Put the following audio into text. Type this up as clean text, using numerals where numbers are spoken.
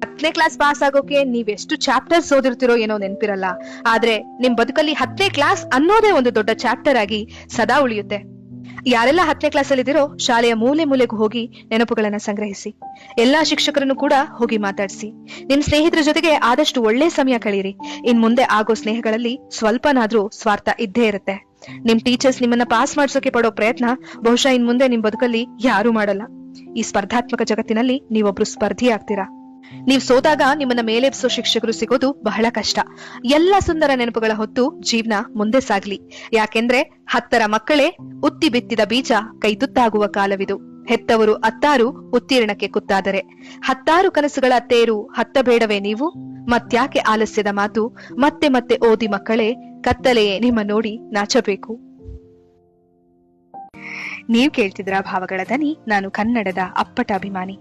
10ನೇ class pass ಆಗೋಕೆ ನೀವೆಷ್ಟು chapters ಓದಿರ್ತಿರೋ ಏನೋ ನೆನ್ಪಿರಲ್ಲ. ಆದ್ರೆ ನಿಮ್ ಬದುಕಲ್ಲಿ 10ನೇ ಕ್ಲಾಸ್ ಅನ್ನೋದೇ ಒಂದು ದೊಡ್ಡ ಚಾಪ್ಟರ್ ಆಗಿ ಸದಾ ಉಳಿಯುತ್ತೆ. ಯಾರೆಲ್ಲ 10ನೇ ಕ್ಲಾಸ್ ಅಲ್ಲಿ ಇದಿರೋ ಶಾಲೆಯ ಮೂಲೆ ಮೂಲೆಗೂ ಹೋಗಿ ನೆನಪುಗಳನ್ನ ಸಂಗ್ರಹಿಸಿ. ಎಲ್ಲಾ ಶಿಕ್ಷಕರನ್ನು ಕೂಡ ಹೋಗಿ ಮಾತಾಡಿಸಿ. ನಿಮ್ ಸ್ನೇಹಿತರ ಜೊತೆಗೆ ಆದಷ್ಟು ಒಳ್ಳೆ ಸಮಯ ಕಳೀರಿ. ಇನ್ ಮುಂದೆ ಆಗೋ ಸ್ನೇಹಗಳಲ್ಲಿ ಸ್ವಲ್ಪನಾದ್ರೂ ಸ್ವಾರ್ಥ ಇದ್ದೇ ಇರುತ್ತೆ. ನಿಮ್ ಟೀಚರ್ಸ್ ನಿಮ್ಮನ್ನ ಪಾಸ್ ಮಾಡ್ಸೋಕೆ ಪಡೋ ಪ್ರಯತ್ನ ಬಹುಶಃ ಇನ್ ಮುಂದೆ ನಿಮ್ ಬದುಕಲ್ಲಿ ಯಾರೂ ಮಾಡಲ್ಲ. ಈ ಸ್ಪರ್ಧಾತ್ಮಕ ಜಗತ್ತಿನಲ್ಲಿ ನೀವೊಬ್ರು ಸ್ಪರ್ಧಿ ಆಗ್ತೀರಾ. ನೀವ್ ಸೋತಾಗ ನಿಮ್ಮನ್ನ ಮೇಲೆಬ್ಸೋ ಶಿಕ್ಷಕರು ಸಿಗೋದು ಬಹಳ ಕಷ್ಟ. ಎಲ್ಲ ಸುಂದರ ನೆನಪುಗಳ ಹೊತ್ತು ಜೀವನ ಮುಂದೆ ಸಾಗ್ಲಿ. ಯಾಕೆಂದ್ರೆ 10ರ ಮಕ್ಕಳೇ ಉತ್ತಿ ಬಿತ್ತಿದ ಬೀಜ ಕೈತುತ್ತಾಗುವ ಕಾಲವಿದು. ಹೆತ್ತವರು ಅತ್ತಾರು ಉತ್ತೀರ್ಣಕ್ಕೆ ಕುತ್ತಾದರೆ 10 ಕನಸುಗಳ ತೇರು ಹತ್ತಬೇಡವೇ ನೀವು? ಮತ್ಯಾಕೆ ಆಲಸ್ಯದ ಮಾತು? ಮತ್ತೆ ಮತ್ತೆ ಓದಿ ಮಕ್ಕಳೇ, ಕತ್ತಲೆಯೇ ನಿಮ್ಮ ನೋಡಿ ನಾಚಬೇಕು. ನೀವ್ ಕೇಳ್ತಿದ್ರ ಭಾವಗಳ ದನಿ. ನಾನು ಕನ್ನಡದ ಅಪ್ಪಟ ಅಭಿಮಾನಿ.